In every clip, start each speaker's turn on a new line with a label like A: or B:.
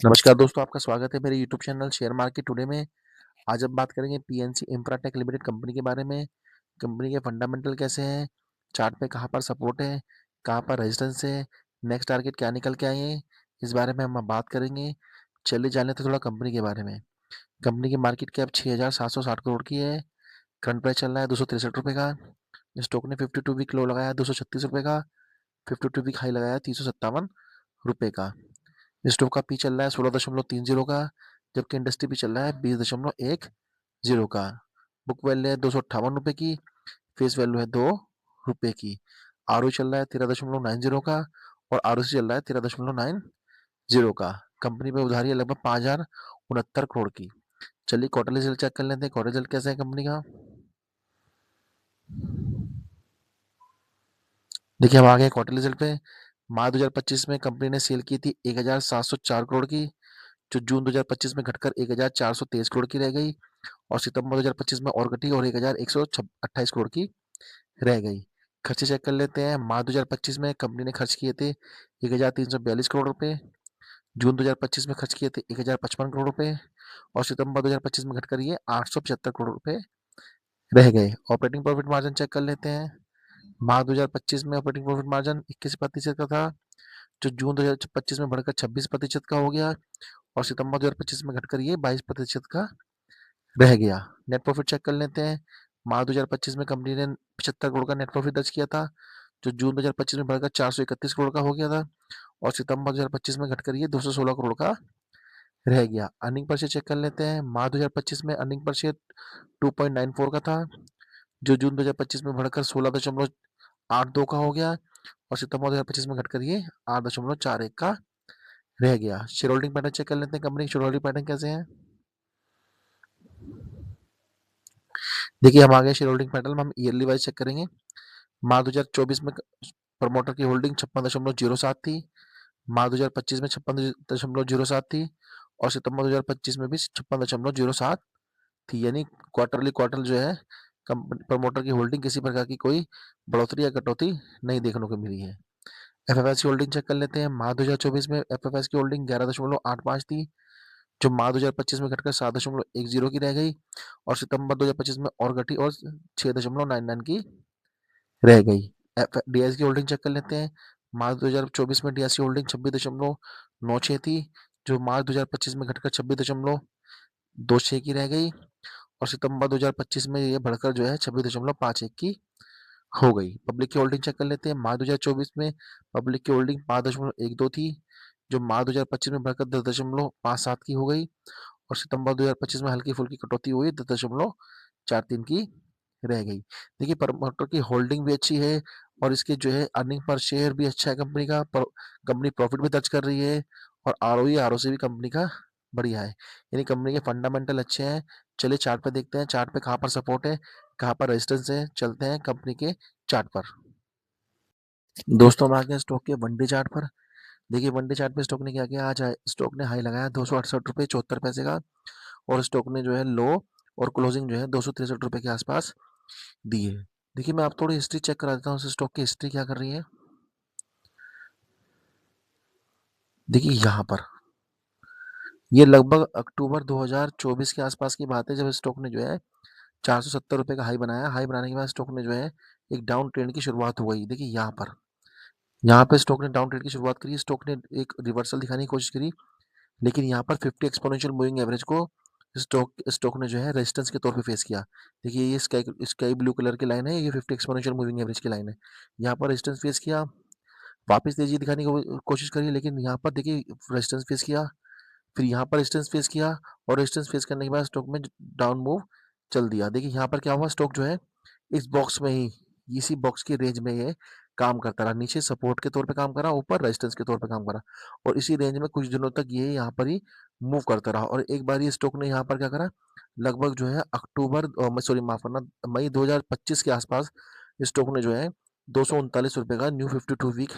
A: नमस्कार दोस्तों, आपका स्वागत है मेरे YouTube channel share market today में। आज हम बात करेंगे पीएनसी इंफ्राटेक लिमिटेड कंपनी के बारे में। कंपनी के फंडामेंटल कैसे हैं, चार्ट पे कहाँ पर सपोर्ट है, कहाँ पर रेजिस्टेंस है, नेक्स्ट टारगेट क्या निकल के आए हैं, इस बारे में हम बात करेंगे। चलिए जान लेते हैं थोड़ा कंपनी के बारे में। कंपनी की मार्केट कैप 6,760 करोड़ की है। करंट प्राइस चल रहा है 263 रुपये का। स्टॉक ने 52 वीक लो लगाया 236 रुपये का। 52 वीक हाई लगाया 357 रुपये का। स्टॉक का पी चल रहा है 16.30 का, जबकि इंडस्ट्री पी चल रहा है 20.10 का। बुक वैल्यू है 258 रुपये की। फेस वैल्यू है 2 रुपये की। आर चल रहा है 13.90 का और आर चल रहा है 13.90 का। कंपनी पे उधारी है लगभग 5,069 करोड़ की। चलिए क्वार्टरली रिजल्ट चेक कर लेते हैं, क्वार्टर रिजल्ट कैसा है कंपनी का। देखिए हम आ गए क्वार्टर रिजल्ट पे। मार्च 2025 में कंपनी ने सेल की थी 1,704 करोड़ की, जो जून 2025 में घटकर 1,423 करोड़ की रह गई और सितंबर 2025 में और घटी और 1,128 करोड़ की रह गई। खर्चे चेक कर लेते हैं। मार्च 2025 में कंपनी ने खर्च किए थे 1,342 करोड़ रुपए, जून 2025 में खर्च किए थे 1,055 करोड़ रुपए और सितंबर 2025 में घटकर ये 875 करोड़ रुपए रह गए। ऑपरेटिंग प्रॉफिट मार्जिन चेक कर लेते हैं। मार्च 2025 में ऑपरेटिंग प्रॉफिट मार्जिन 21% का था, जो जून 2025 में बढ़कर 26% का हो गया और सितंबर 2025 में घटकर ये 22% का रह गया। नेट प्रॉफिट चेक कर लेते हैं। मार्च 2025 में कंपनी ने 75 करोड़ का नेट प्रॉफिट दर्ज किया था, जो जून 2025 में बढ़कर 431 करोड़ का हो गया था और सितंबर 2025 में घटकर ये 216 करोड़ का रह गया। अर्निंग पर शेयर चेक कर लेते हैं। मार्च 2025 में अर्निंग पर शेयर 2.94 का था, जो जून 2025 में बढ़कर 16.82 का हो गया और सितंबर 2025 में घटकर ये 8.41 का रह गया। शेयर होल्डिंग पैटर्न चेक कर लेते हैं। कंपनी की शेयर होल्डिंग पैटर्न कैसे हैं। देखिए हम आ गए शेयर होल्डिंग पैटर्न में, हम ईयरली वाइज चेक करेंगे। मार्च 2024 में प्रमोटर की होल्डिंग 56.07 थी। मार्च 2025 में 56.07 थी और सितंबर 2025 में भी 56.07 थी। यानी क्वार्टरली क्वार्टर जो है प्रमोटर की होल्डिंग किसी प्रकार की कोई बढ़ोतरी या कटौती नहीं देखने को मिली है। एफएफएस की होल्डिंग चेक कर लेते हैं। मार्च 2024 में एफएफएस की होल्डिंग 11.85 थी, जो मार्च 2025 में घटकर 7.10 की रह गई और सितंबर 2025 में और घटी और 6.99 की रह गई। डीएस की होल्डिंग चेक कर लेते हैं। मार्च 2024 में डीएस की होल्डिंग 26.96 थी, जो मार्च 2025 में घटकर 26.26 की रह गई और सितंबर 2025 में ये बढ़कर जो है 26.51 की हो गई। पब्लिक की होल्डिंग चेक कर लेते हैं। मार्च 2024 में पब्लिक की होल्डिंग 5.12 थी, जो मार्च 2025 में बढ़कर 10.57 की हो गई और सितंबर 2025 में हल्की फुल्की कटौती हुई 10.43 की रह गई। देखिए प्रमोटर की होल्डिंग भी अच्छी है और इसके जो है अर्निंग पर शेयर भी अच्छा है कंपनी का। कंपनी प्रॉफिट भी दर्ज कर रही है और आरओई आरओसी भी कंपनी का बढ़िया है। यानी कंपनी के फंडामेंटल अच्छे हैं। चलिए चार्ट पे देखते हैं, चार्ट पे कहाँ पर सपोर्ट है, कहाँ पर रेजिस्टेंस है। चलते हैं कंपनी के चार्ट पर। दोस्तों हम आ गए स्टॉक के वनडे चार्ट पर। देखिए वनडे चार्ट पे स्टॉक ने क्या किया, आज स्टॉक ने हाई लगाया 268 रुपये 74 पैसे का और स्टॉक ने जो है लो और क्लोजिंग जो है 263 रुपये के आसपास दी है। देखिए मैं आप थोड़ी हिस्ट्री चेक करा देता हूँ, स्टॉक की हिस्ट्री क्या कर रही है। देखिए यहाँ पर ये लगभग अक्टूबर 2024 के आसपास की बात है, जब स्टॉक ने जो है 470 रुपये का हाई बनाया। हाई बनाने के बाद स्टॉक ने जो है एक डाउन ट्रेंड की शुरुआत हो गई। देखिए यहाँ पे स्टॉक ने डाउन ट्रेंड की शुरुआत करी। स्टॉक ने एक रिवर्सल दिखाने की कोशिश करी, लेकिन यहाँ पर 50 एक्सपोनेंशियल मूविंग एवरेज को स्टॉक स्टॉक ने जो है रेजिस्टेंस के तौर पे फेस किया। देखिए ये स्काई ब्लू कलर की लाइन है, ये 50 एक्सपोनेंशियल मूविंग एवरेज की लाइन है। यहाँ पर रेजिस्टेंस फेस किया, वापस तेजी दिखाने की कोशिश करी, लेकिन यहाँ पर देखिए रेजिस्टेंस फेस किया, फिर यहाँ पर रेजिस्टेंस फेस किया और रेजिस्टेंस फेस करने के बाद स्टॉक में डाउन मूव चल दिया। देखिए यहाँ पर क्या हुआ, स्टॉक जो है इस बॉक्स में ही, इसी बॉक्स की रेंज में ये काम करता रहा। नीचे सपोर्ट के तौर पे काम करा, ऊपर रेजिस्टेंस के तौर पे काम करा और इसी रेंज में कुछ दिनों तक ये यहाँ पर ही मूव करता रहा और एक बार ये स्टॉक ने यहाँ पर क्या करा, लगभग जो है अक्टूबर सॉरी माफ करना, मई 2025 के आसपास स्टॉक ने जो है 239 रुपये का न्यू 52 वीक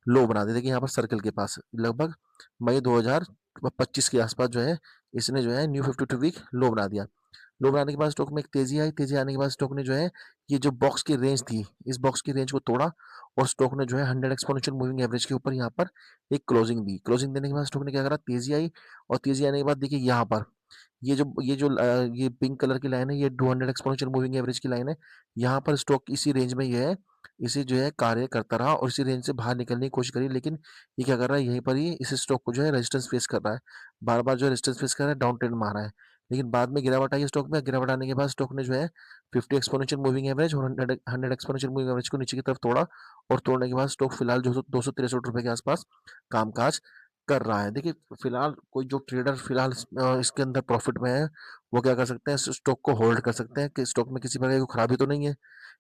A: लो बना दिया। देखिए यहाँ पर सर्कल के पास लगभग मई 2025 के आसपास जो है इसने जो है न्यू 52 वीक लो बना दिया। लो बनाने के बाद स्टॉक में एक तेजी आई, तेजी आने के बाद स्टॉक ने जो है ये जो बॉक्स की रेंज थी, इस बॉक्स की रेंज को तोड़ा और स्टॉक ने जो है 100 एक्सपोनेंशियल मूविंग एवरेज के ऊपर यहाँ पर एक क्लोजिंग दी। क्लोजिंग देने के बाद स्टॉक ने क्या करा, तेजी आई और तेजी आने के बाद देखिए यहाँ पर ये पिंक कलर की लाइन है, ये 200 एक्सपोनेंशियल मूविंग एवरेज की लाइन है। यहाँ पर स्टॉक इसी रेंज में ये है, इसे जो है कार्य करता रहा और इसी रेंज से बाहर निकलने की कोशिश करी, लेकिन ये क्या कर रहा है, यहीं पर ही इस स्टॉक को जो है रेजिस्टेंस फेस कर रहा है। बार-बार जो है रेजिस्टेंस फेस कर रहा है, डाउन ट्रेंड मार रहा है। लेकिन बाद में गिरावट आई है स्टॉक में, गिरावट आने के बाद स्टॉक ने जो है 50 एक्सपोनेंशियल मूविंग एवरेज और 100 एक्सपोनेंशियल मूविंग एवरेज को नीचे की तरफ तोड़ा और तोड़ने के बाद स्टॉक फिलहाल जो ₹263 के आसपास कामकाज कर रहा है। देखिए, फिलहाल कोई जो ट्रेडर फिलहाल इसके अंदर प्रॉफिट में है, वो क्या कर सकते हैं, इस स्टॉक को होल्ड कर सकते हैं कि स्टॉक में किसी प्रकार की खराबी तो नहीं है।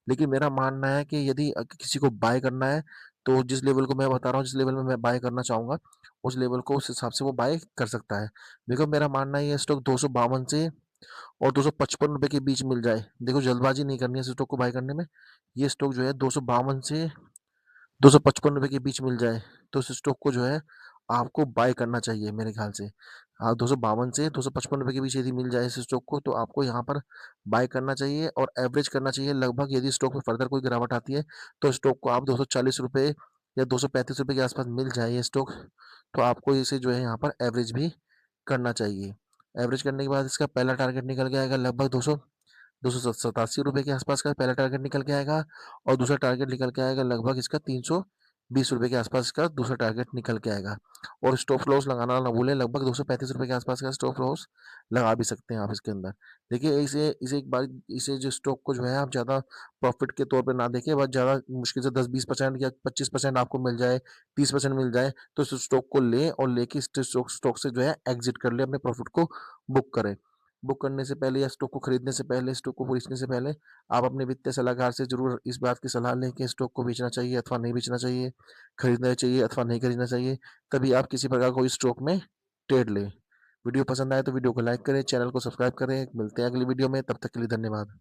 A: लेकिन मेरा मानना है कि यदि किसी को बाय करना है, तो जिस लेवल को मैं बता रहा हूँ, जिस लेवल में मैं बाय करना चाहूँगा, उस लेवल को उस हिसाब से वो बाय कर सकता है। देखो, मेरा मानना है ये स्टॉक 252 से और ₹255 के बीच मिल जाए। देखो, जल्दबाजी नहीं करनी है इस स्टॉक को बाय करने में। ये स्टॉक जो है 252 से ₹255 के बीच मिल जाए, तो इस स्टॉक को जो है आपको बाय करना चाहिए मेरे ख्याल से। 252 से ₹255 के बीच यदि मिल जाए इस स्टॉक को, तो आपको यहाँ पर बाय करना चाहिए और एवरेज करना चाहिए लगभग। यदि स्टॉक में फर्दर कोई गिरावट आती है, तो स्टॉक को आप ₹240 या ₹235 के आसपास मिल जाए ये स्टॉक, तो आपको इसे जो है यहाँ पर एवरेज भी करना चाहिए। एवरेज करने के बाद इसका पहला टारगेट निकल के आएगा लगभग 287 रुपए के आसपास का पहला टारगेट निकल के आएगा और दूसरा टारगेट निकल के आएगा लगभग इसका ₹320 के आसपास इसका दूसरा टारगेट निकल के आएगा। और स्टॉप लॉस लगाना ना भूलें, लगभग ₹235 के आसपास का स्टॉप लॉस लगा भी सकते हैं आप इसके अंदर। देखिए, इसे इसे एक बार इसे जो स्टॉक को जो है आप ज़्यादा प्रॉफिट के तौर पे ना देखें, बस ज़्यादा मुश्किल से 10-20% या 25% आपको मिल जाए, 30% मिल जाए, तो इस स्टॉक को लें और लेके इस स्टॉक स्टॉक से जो है एग्ज़िट कर लें, अपने प्रॉफिट को बुक करें। बुक करने से पहले या स्टॉक को खरीदने से पहले, स्टॉक को बेचने से पहले आप अपने वित्तीय सलाहकार से ज़रूर इस बात की सलाह लें कि स्टॉक को बेचना चाहिए अथवा नहीं बेचना चाहिए, खरीदना चाहिए अथवा नहीं खरीदना चाहिए। तभी आप किसी प्रकार कोई स्टॉक में ट्रेड लें। वीडियो पसंद आए तो वीडियो को लाइक करें, चैनल को सब्सक्राइब करें। मिलते हैं अगली वीडियो में, तब तक के लिए धन्यवाद।